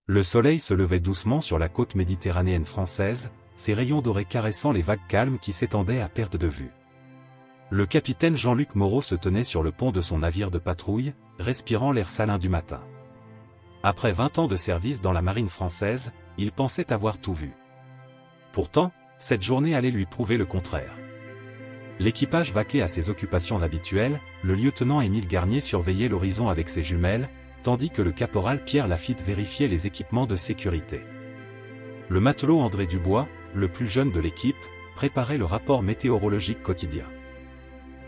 Le soleil se levait doucement sur la côte méditerranéenne française, ses rayons dorés caressant les vagues calmes qui s'étendaient à perte de vue. Le capitaine Jean-Luc Moreau se tenait sur le pont de son navire de patrouille, respirant l'air salin du matin. Après 20 ans de service dans la marine française, il pensait avoir tout vu. Pourtant, cette journée allait lui prouver le contraire. L'équipage vaquait à ses occupations habituelles, le lieutenant Émile Garnier surveillait l'horizon avec ses jumelles, tandis que le caporal Pierre Lafitte vérifiait les équipements de sécurité. Le matelot André Dubois, le plus jeune de l'équipe, préparait le rapport météorologique quotidien.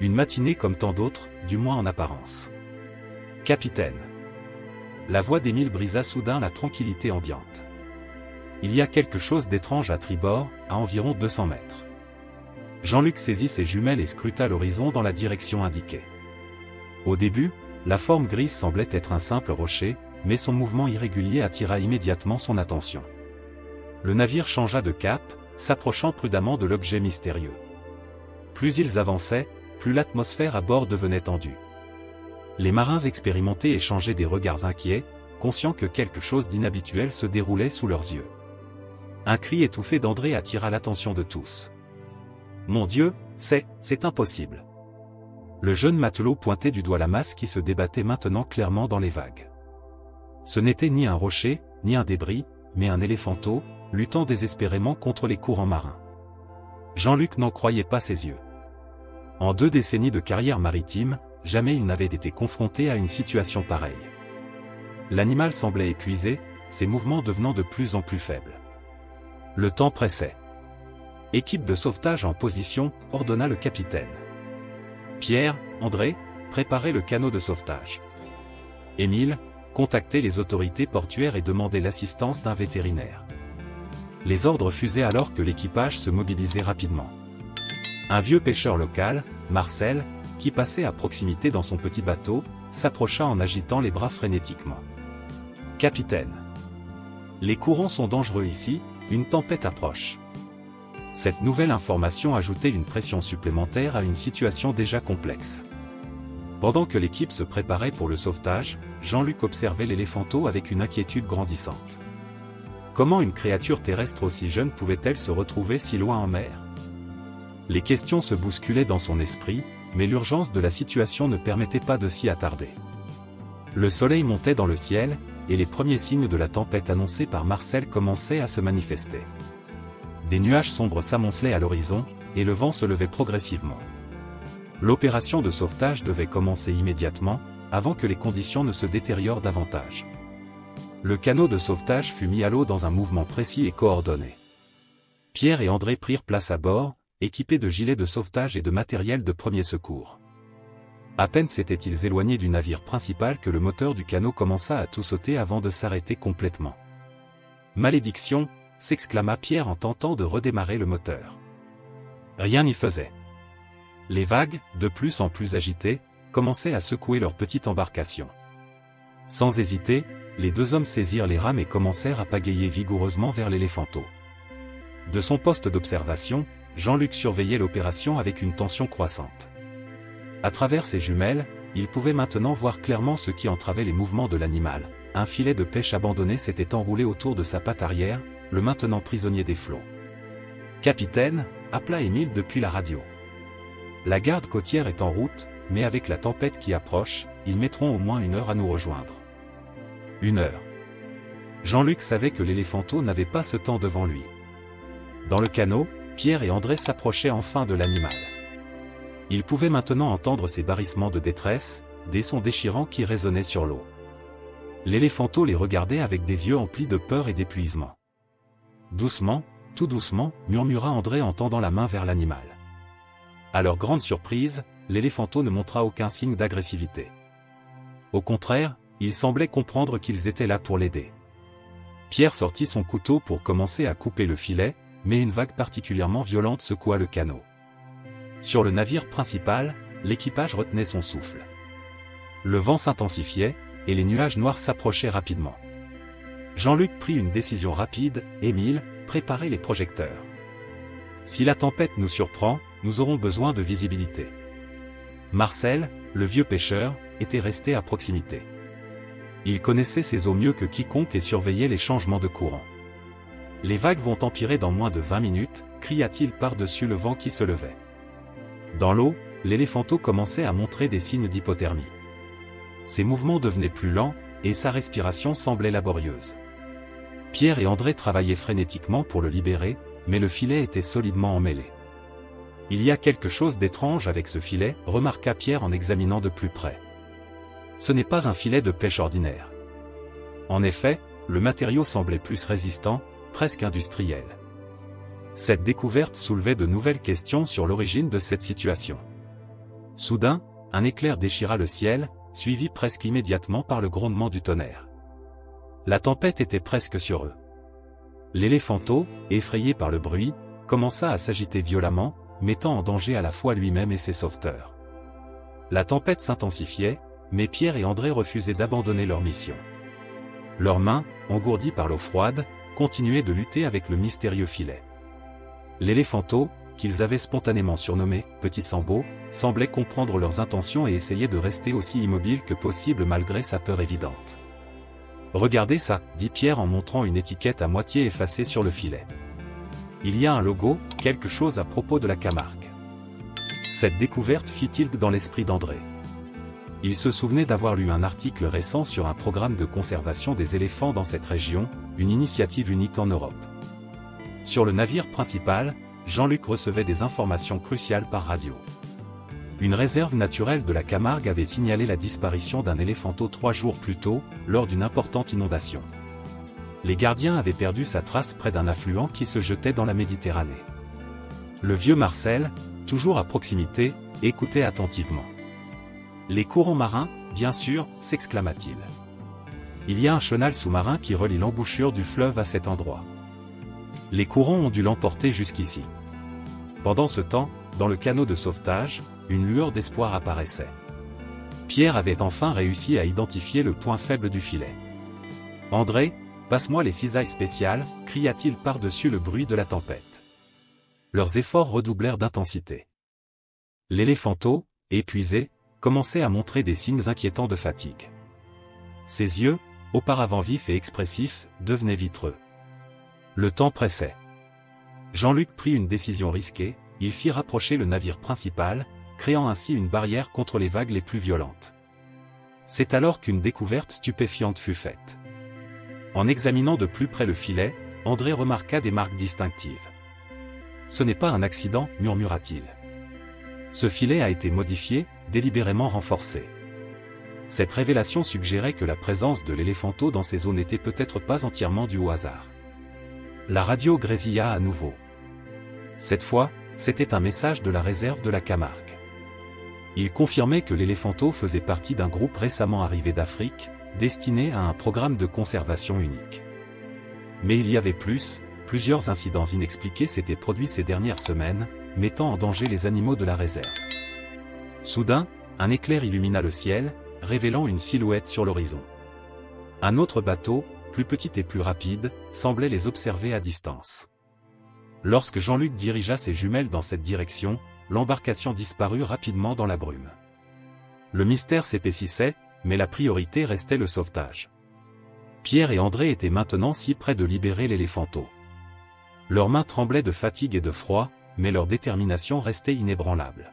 Une matinée comme tant d'autres, du moins en apparence. « Capitaine !» La voix d'Émile brisa soudain la tranquillité ambiante. « Il y a quelque chose d'étrange à tribord, à environ 200 mètres. » Jean-Luc saisit ses jumelles et scruta l'horizon dans la direction indiquée. Au début, la forme grise semblait être un simple rocher, mais son mouvement irrégulier attira immédiatement son attention. Le navire changea de cap, s'approchant prudemment de l'objet mystérieux. Plus ils avançaient, plus l'atmosphère à bord devenait tendue. Les marins expérimentés échangeaient des regards inquiets, conscients que quelque chose d'inhabituel se déroulait sous leurs yeux. Un cri étouffé d'André attira l'attention de tous. « Mon Dieu, c'est impossible !» Le jeune matelot pointait du doigt la masse qui se débattait maintenant clairement dans les vagues. Ce n'était ni un rocher, ni un débris, mais un éléphanteau, luttant désespérément contre les courants marins. Jean-Luc n'en croyait pas ses yeux. En 2 décennies de carrière maritime, jamais il n'avait été confronté à une situation pareille. L'animal semblait épuisé, ses mouvements devenant de plus en plus faibles. Le temps pressait. « Équipe de sauvetage en position », ordonna le capitaine. Pierre, André, préparez le canot de sauvetage. Émile, contactez les autorités portuaires et demandez l'assistance d'un vétérinaire. Les ordres fusaient alors que l'équipage se mobilisait rapidement. Un vieux pêcheur local, Marcel, qui passait à proximité dans son petit bateau, s'approcha en agitant les bras frénétiquement. « Capitaine, les courants sont dangereux ici, une tempête approche. » Cette nouvelle information ajoutait une pression supplémentaire à une situation déjà complexe. Pendant que l'équipe se préparait pour le sauvetage, Jean-Luc observait l'éléphanteau avec une inquiétude grandissante. Comment une créature terrestre aussi jeune pouvait-elle se retrouver si loin en mer? Les questions se bousculaient dans son esprit, mais l'urgence de la situation ne permettait pas de s'y attarder. Le soleil montait dans le ciel, et les premiers signes de la tempête annoncés par Marcel commençaient à se manifester. Des nuages sombres s'amoncelaient à l'horizon, et le vent se levait progressivement. L'opération de sauvetage devait commencer immédiatement, avant que les conditions ne se détériorent davantage. Le canot de sauvetage fut mis à l'eau dans un mouvement précis et coordonné. Pierre et André prirent place à bord, équipés de gilets de sauvetage et de matériel de premier secours. À peine s'étaient-ils éloignés du navire principal que le moteur du canot commença à tout sauter avant de s'arrêter complètement. « Malédiction !» s'exclama Pierre en tentant de redémarrer le moteur. Rien n'y faisait. Les vagues, de plus en plus agitées, commençaient à secouer leur petite embarcation. Sans hésiter, les 2 hommes saisirent les rames et commencèrent à pagayer vigoureusement vers l'éléphanteau. De son poste d'observation, Jean-Luc surveillait l'opération avec une tension croissante. À travers ses jumelles, il pouvait maintenant voir clairement ce qui entravait les mouvements de l'animal. Un filet de pêche abandonné s'était enroulé autour de sa patte arrière, le maintenant prisonnier des flots. « Capitaine !» appela Émile depuis la radio. « La garde côtière est en route, mais avec la tempête qui approche, ils mettront au moins 1 heure à nous rejoindre. » 1 heure. Jean-Luc savait que l'éléphanteau n'avait pas ce temps devant lui. Dans le canot, Pierre et André s'approchaient enfin de l'animal. Ils pouvaient maintenant entendre ses barrissements de détresse, des sons déchirants qui résonnaient sur l'eau. L'éléphanteau les regardait avec des yeux emplis de peur et d'épuisement. Doucement, tout doucement, murmura André en tendant la main vers l'animal. À leur grande surprise, l'éléphanteau ne montra aucun signe d'agressivité. Au contraire, il semblait comprendre qu'ils étaient là pour l'aider. Pierre sortit son couteau pour commencer à couper le filet, mais une vague particulièrement violente secoua le canot. Sur le navire principal, l'équipage retenait son souffle. Le vent s'intensifiait, et les nuages noirs s'approchaient rapidement. Jean-Luc prit une décision rapide. « Émile, préparez les projecteurs. Si la tempête nous surprend, nous aurons besoin de visibilité. » Marcel, le vieux pêcheur, était resté à proximité. « Il connaissait ces eaux mieux que quiconque et surveillait les changements de courant. « Les vagues vont empirer dans moins de 20 minutes, cria-t-il par-dessus le vent qui se levait. Dans l'eau, l'éléphanteau commençait à montrer des signes d'hypothermie. Ses mouvements devenaient plus lents, et sa respiration semblait laborieuse. Pierre et André travaillaient frénétiquement pour le libérer, mais le filet était solidement emmêlé. « Il y a quelque chose d'étrange avec ce filet, remarqua Pierre en examinant de plus près. Ce n'est pas un filet de pêche ordinaire. En effet, le matériau semblait plus résistant, presque industriel. Cette découverte soulevait de nouvelles questions sur l'origine de cette situation. Soudain, un éclair déchira le ciel, suivi presque immédiatement par le grondement du tonnerre. La tempête était presque sur eux. L'éléphanteau, effrayé par le bruit, commença à s'agiter violemment, mettant en danger à la fois lui-même et ses sauveteurs. La tempête s'intensifiait, mais Pierre et André refusaient d'abandonner leur mission. Leurs mains, engourdies par l'eau froide, continuaient de lutter avec le mystérieux filet. L'éléphanteau, qu'ils avaient spontanément surnommé « Petit Sambo », semblait comprendre leurs intentions et essayait de rester aussi immobile que possible malgré sa peur évidente. « Regardez ça » dit Pierre en montrant une étiquette à moitié effacée sur le filet. « Il y a un logo, quelque chose à propos de la Camargue. » Cette découverte fit tilt dans l'esprit d'André. Il se souvenait d'avoir lu un article récent sur un programme de conservation des éléphants dans cette région, une initiative unique en Europe. Sur le navire principal, Jean-Luc recevait des informations cruciales par radio. Une réserve naturelle de la Camargue avait signalé la disparition d'un éléphanteau 3 jours plus tôt, lors d'une importante inondation. Les gardiens avaient perdu sa trace près d'un affluent qui se jetait dans la Méditerranée. Le vieux Marcel, toujours à proximité, écoutait attentivement. « Les courants marins, bien sûr, s'exclama-t-il. Il y a un chenal sous-marin qui relie l'embouchure du fleuve à cet endroit. Les courants ont dû l'emporter jusqu'ici. » Pendant ce temps, dans le canot de sauvetage, une lueur d'espoir apparaissait. Pierre avait enfin réussi à identifier le point faible du filet. « André, passe-moi les cisailles spéciales » cria-t-il par-dessus le bruit de la tempête. Leurs efforts redoublèrent d'intensité. L'éléphanteau, épuisé, commençait à montrer des signes inquiétants de fatigue. Ses yeux, auparavant vifs et expressifs, devenaient vitreux. Le temps pressait. Jean-Luc prit une décision risquée, il fit rapprocher le navire principal, créant ainsi une barrière contre les vagues les plus violentes. C'est alors qu'une découverte stupéfiante fut faite. En examinant de plus près le filet, André remarqua des marques distinctives. « Ce n'est pas un accident, murmura-t-il. Ce filet a été modifié, délibérément renforcé. » Cette révélation suggérait que la présence de l'éléphanteau dans ces eaux n'était peut-être pas entièrement due au hasard. La radio grésilla à nouveau. Cette fois, c'était un message de la réserve de la Camargue. Il confirmait que l'éléphanteau faisait partie d'un groupe récemment arrivé d'Afrique, destiné à un programme de conservation unique. Mais il y avait plus, plusieurs incidents inexpliqués s'étaient produits ces dernières semaines, mettant en danger les animaux de la réserve. Soudain, un éclair illumina le ciel, révélant une silhouette sur l'horizon. Un autre bateau, plus petit et plus rapide, semblait les observer à distance. Lorsque Jean-Luc dirigea ses jumelles dans cette direction, l'embarcation disparut rapidement dans la brume. Le mystère s'épaississait, mais la priorité restait le sauvetage. Pierre et André étaient maintenant si près de libérer l'éléphanteau. Leurs mains tremblaient de fatigue et de froid, mais leur détermination restait inébranlable.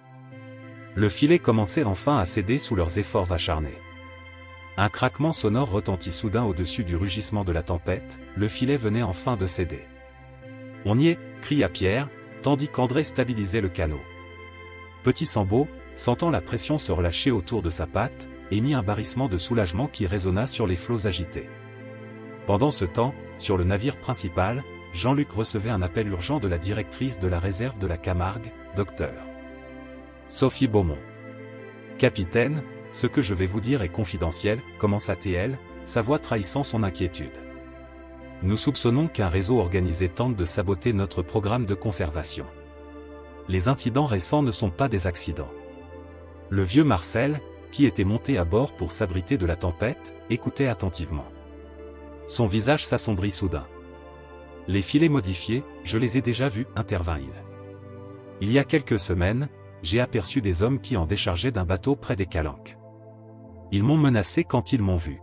Le filet commençait enfin à céder sous leurs efforts acharnés. Un craquement sonore retentit soudain au-dessus du rugissement de la tempête, le filet venait enfin de céder. « On y est !» cria Pierre, tandis qu'André stabilisait le canot. Petit Sambo, sentant la pression se relâcher autour de sa patte, émit un barrissement de soulagement qui résonna sur les flots agités. Pendant ce temps, sur le navire principal, Jean-Luc recevait un appel urgent de la directrice de la réserve de la Camargue, Dr. Sophie Beaumont. « Capitaine, ce que je vais vous dire est confidentiel, » commença-t-elle, sa voix trahissant son inquiétude. « Nous soupçonnons qu'un réseau organisé tente de saboter notre programme de conservation. Les incidents récents ne sont pas des accidents. » Le vieux Marcel, qui était monté à bord pour s'abriter de la tempête, écoutait attentivement. Son visage s'assombrit soudain. « Les filets modifiés, je les ai déjà vus, » intervint-il. « Il y a quelques semaines, j'ai aperçu des hommes qui en déchargeaient d'un bateau près des Calanques. Ils m'ont menacé quand ils m'ont vu.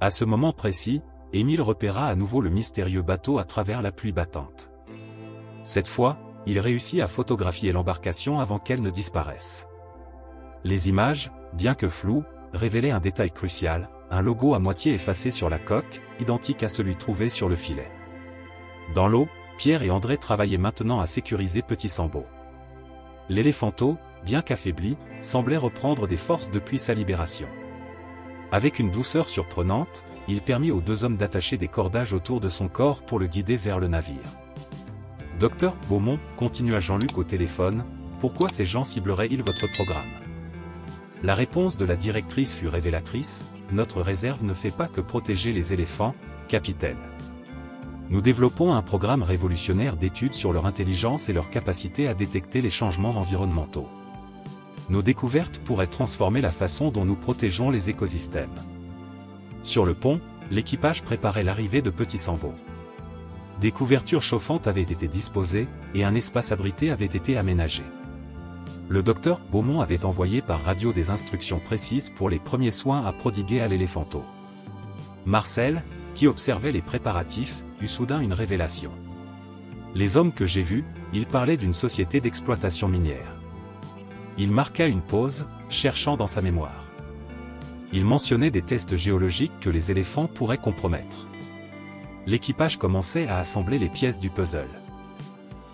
À ce moment précis, Émile repéra à nouveau le mystérieux bateau à travers la pluie battante. Cette fois, il réussit à photographier l'embarcation avant qu'elle ne disparaisse. Les images, bien que floues, révélaient un détail crucial, un logo à moitié effacé sur la coque, identique à celui trouvé sur le filet. Dans l'eau, Pierre et André travaillaient maintenant à sécuriser Petit Sambo. L'éléphanteau, bien qu'affaibli, semblait reprendre des forces depuis sa libération. Avec une douceur surprenante, il permit aux deux hommes d'attacher des cordages autour de son corps pour le guider vers le navire. « Docteur Beaumont, continua Jean-Luc au téléphone, pourquoi ces gens cibleraient-ils votre programme ?» La réponse de la directrice fut révélatrice, « Notre réserve ne fait pas que protéger les éléphants, capitaine. Nous développons un programme révolutionnaire d'études sur leur intelligence et leur capacité à détecter les changements environnementaux. Nos découvertes pourraient transformer la façon dont nous protégeons les écosystèmes. » Sur le pont, l'équipage préparait l'arrivée de Petit Sambo. Des couvertures chauffantes avaient été disposées, et un espace abrité avait été aménagé. Le docteur Beaumont avait envoyé par radio des instructions précises pour les premiers soins à prodiguer à l'éléphanteau. Marcel, qui observait les préparatifs, eut soudain une révélation. Les hommes que j'ai vus, ils parlaient d'une société d'exploitation minière. Il marqua une pause, cherchant dans sa mémoire. Il mentionnait des tests géologiques que les éléphants pourraient compromettre. L'équipage commençait à assembler les pièces du puzzle.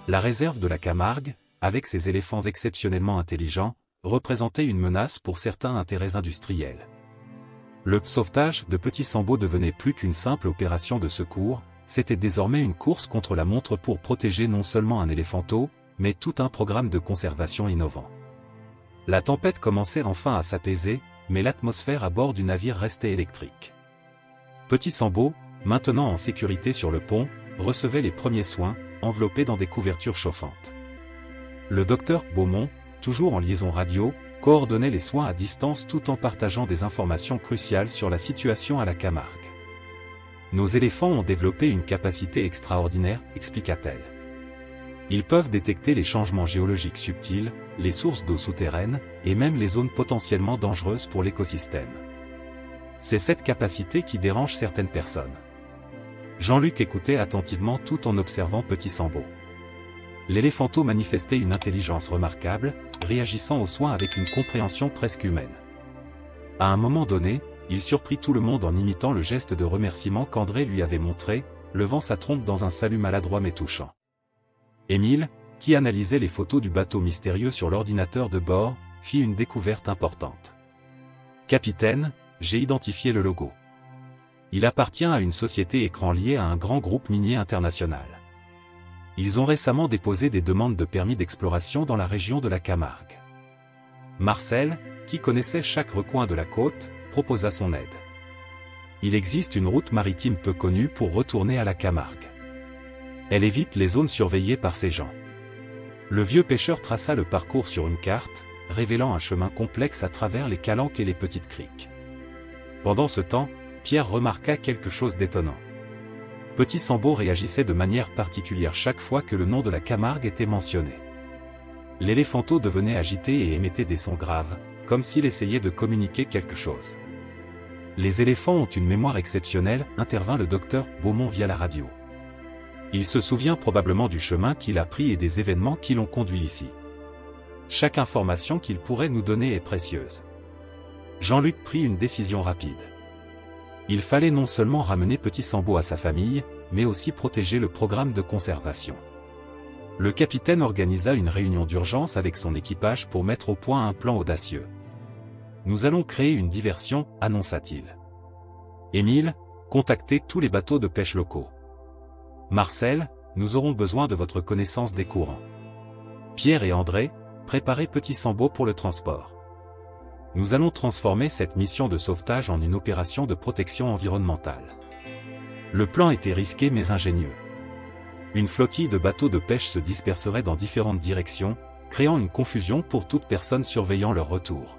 La réserve de la Camargue, avec ses éléphants exceptionnellement intelligents, représentait une menace pour certains intérêts industriels. Le sauvetage de Petit Sambo devenait plus qu'une simple opération de secours, c'était désormais une course contre la montre pour protéger non seulement un éléphanteau, mais tout un programme de conservation innovant. La tempête commençait enfin à s'apaiser, mais l'atmosphère à bord du navire restait électrique. Petit Sambo, maintenant en sécurité sur le pont, recevait les premiers soins, enveloppés dans des couvertures chauffantes. Le docteur Beaumont, toujours en liaison radio, coordonnait les soins à distance tout en partageant des informations cruciales sur la situation à la Camargue. Nos éléphants ont développé une capacité extraordinaire, expliqua-t-elle. Ils peuvent détecter les changements géologiques subtils, les sources d'eau souterraines, et même les zones potentiellement dangereuses pour l'écosystème. C'est cette capacité qui dérange certaines personnes. Jean-Luc écoutait attentivement tout en observant Petit Sambo. L'éléphanteau manifestait une intelligence remarquable, réagissant aux soins avec une compréhension presque humaine. À un moment donné, il surprit tout le monde en imitant le geste de remerciement qu'André lui avait montré, levant sa trompe dans un salut maladroit mais touchant. Émile, qui analysait les photos du bateau mystérieux sur l'ordinateur de bord, fit une découverte importante. « Capitaine, j'ai identifié le logo. Il appartient à une société écran liée à un grand groupe minier international. Ils ont récemment déposé des demandes de permis d'exploration dans la région de la Camargue. » Marcel, qui connaissait chaque recoin de la côte, proposa son aide. Il existe une route maritime peu connue pour retourner à la Camargue. Elle évite les zones surveillées par ces gens. Le vieux pêcheur traça le parcours sur une carte, révélant un chemin complexe à travers les calanques et les petites criques. Pendant ce temps, Pierre remarqua quelque chose d'étonnant. Petit Sambo réagissait de manière particulière chaque fois que le nom de la Camargue était mentionné. L'éléphanteau devenait agité et émettait des sons graves, comme s'il essayait de communiquer quelque chose. Les éléphants ont une mémoire exceptionnelle, intervint le docteur Beaumont via la radio. Il se souvient probablement du chemin qu'il a pris et des événements qui l'ont conduit ici. Chaque information qu'il pourrait nous donner est précieuse. Jean-Luc prit une décision rapide. Il fallait non seulement ramener Petit Sambo à sa famille, mais aussi protéger le programme de conservation. Le capitaine organisa une réunion d'urgence avec son équipage pour mettre au point un plan audacieux. « Nous allons créer une diversion, annonça-t-il. Émile, contactez tous les bateaux de pêche locaux. Marcel, nous aurons besoin de votre connaissance des courants. Pierre et André, préparez Petit Sambo pour le transport. Nous allons transformer cette mission de sauvetage en une opération de protection environnementale. » Le plan était risqué mais ingénieux. Une flottille de bateaux de pêche se disperserait dans différentes directions, créant une confusion pour toute personne surveillant leur retour.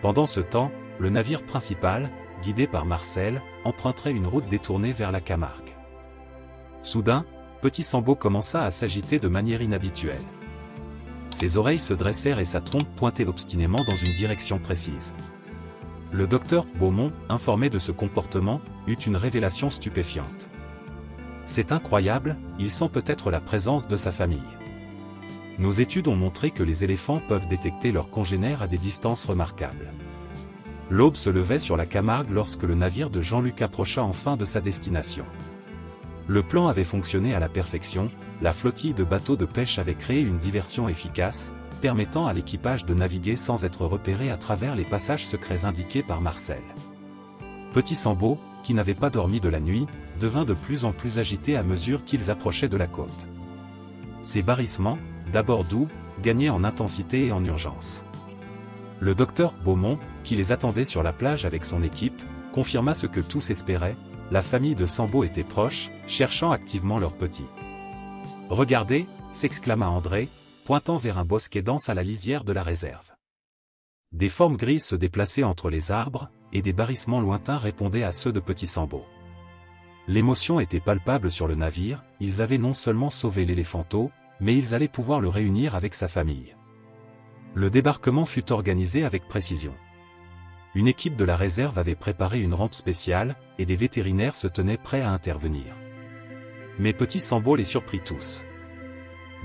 Pendant ce temps, le navire principal, guidé par Marcel, emprunterait une route détournée vers la Camargue. Soudain, Petit Sambo commença à s'agiter de manière inhabituelle. Ses oreilles se dressèrent et sa trompe pointait obstinément dans une direction précise. Le docteur Beaumont, informé de ce comportement, eut une révélation stupéfiante. C'est incroyable, il sent peut-être la présence de sa famille. Nos études ont montré que les éléphants peuvent détecter leurs congénères à des distances remarquables. L'aube se levait sur la Camargue lorsque le navire de Jean-Luc approcha enfin de sa destination. Le plan avait fonctionné à la perfection, la flottille de bateaux de pêche avait créé une diversion efficace, permettant à l'équipage de naviguer sans être repéré à travers les passages secrets indiqués par Marcel. Petit Sambo, qui n'avait pas dormi de la nuit, devint de plus en plus agité à mesure qu'ils approchaient de la côte. Ces barrissements, d'abord doux, gagnaient en intensité et en urgence. Le docteur Beaumont, qui les attendait sur la plage avec son équipe, confirma ce que tous espéraient, la famille de Sambo était proche, cherchant activement leur petit. « Regardez !» s'exclama André, pointant vers un bosquet dense à la lisière de la réserve. Des formes grises se déplaçaient entre les arbres, et des barrissements lointains répondaient à ceux de Petit Sambo. L'émotion était palpable sur le navire, ils avaient non seulement sauvé l'éléphanteau, mais ils allaient pouvoir le réunir avec sa famille. Le débarquement fut organisé avec précision. Une équipe de la réserve avait préparé une rampe spéciale, et des vétérinaires se tenaient prêts à intervenir. Mais Petit Sambo les surprit tous.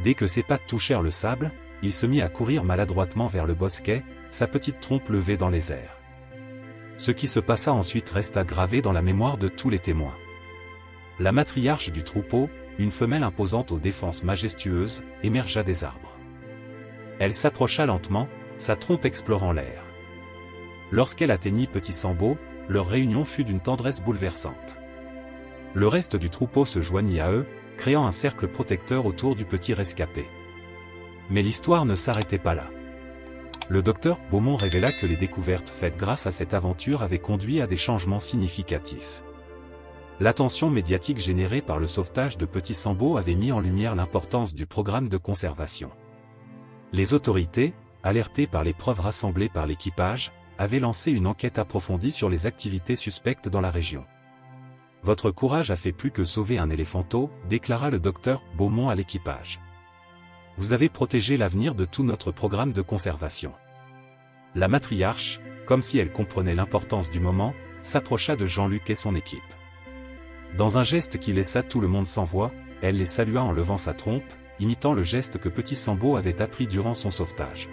Dès que ses pattes touchèrent le sable, il se mit à courir maladroitement vers le bosquet, sa petite trompe levée dans les airs. Ce qui se passa ensuite resta gravé dans la mémoire de tous les témoins. La matriarche du troupeau, une femelle imposante aux défenses majestueuses, émergea des arbres. Elle s'approcha lentement, sa trompe explorant l'air. Lorsqu'elle atteignit Petit Sambo, leur réunion fut d'une tendresse bouleversante. Le reste du troupeau se joignit à eux, créant un cercle protecteur autour du petit rescapé. Mais l'histoire ne s'arrêtait pas là. Le docteur Beaumont révéla que les découvertes faites grâce à cette aventure avaient conduit à des changements significatifs. L'attention médiatique générée par le sauvetage de Petit Sambo avait mis en lumière l'importance du programme de conservation. Les autorités, alertées par les preuves rassemblées par l'équipage, avaient lancé une enquête approfondie sur les activités suspectes dans la région. « Votre courage a fait plus que sauver un éléphanteau », déclara le docteur Beaumont à l'équipage. « Vous avez protégé l'avenir de tout notre programme de conservation. » La matriarche, comme si elle comprenait l'importance du moment, s'approcha de Jean-Luc et son équipe. Dans un geste qui laissa tout le monde sans voix, elle les salua en levant sa trompe, imitant le geste que Petit Sambo avait appris durant son sauvetage.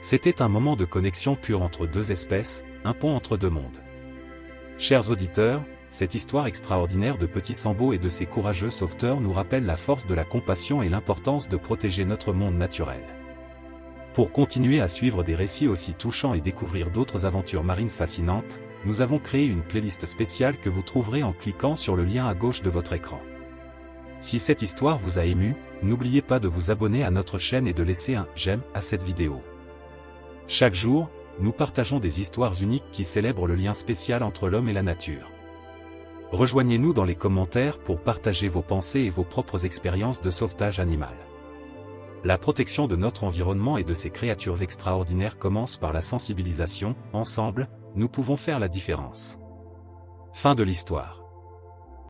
C'était un moment de connexion pure entre deux espèces, un pont entre deux mondes. Chers auditeurs, cette histoire extraordinaire de Petit Sambo et de ses courageux sauveteurs nous rappelle la force de la compassion et l'importance de protéger notre monde naturel. Pour continuer à suivre des récits aussi touchants et découvrir d'autres aventures marines fascinantes, nous avons créé une playlist spéciale que vous trouverez en cliquant sur le lien à gauche de votre écran. Si cette histoire vous a ému, n'oubliez pas de vous abonner à notre chaîne et de laisser un « j'aime » à cette vidéo. Chaque jour, nous partageons des histoires uniques qui célèbrent le lien spécial entre l'homme et la nature. Rejoignez-nous dans les commentaires pour partager vos pensées et vos propres expériences de sauvetage animal. La protection de notre environnement et de ces créatures extraordinaires commence par la sensibilisation. Ensemble, nous pouvons faire la différence. Fin de l'histoire.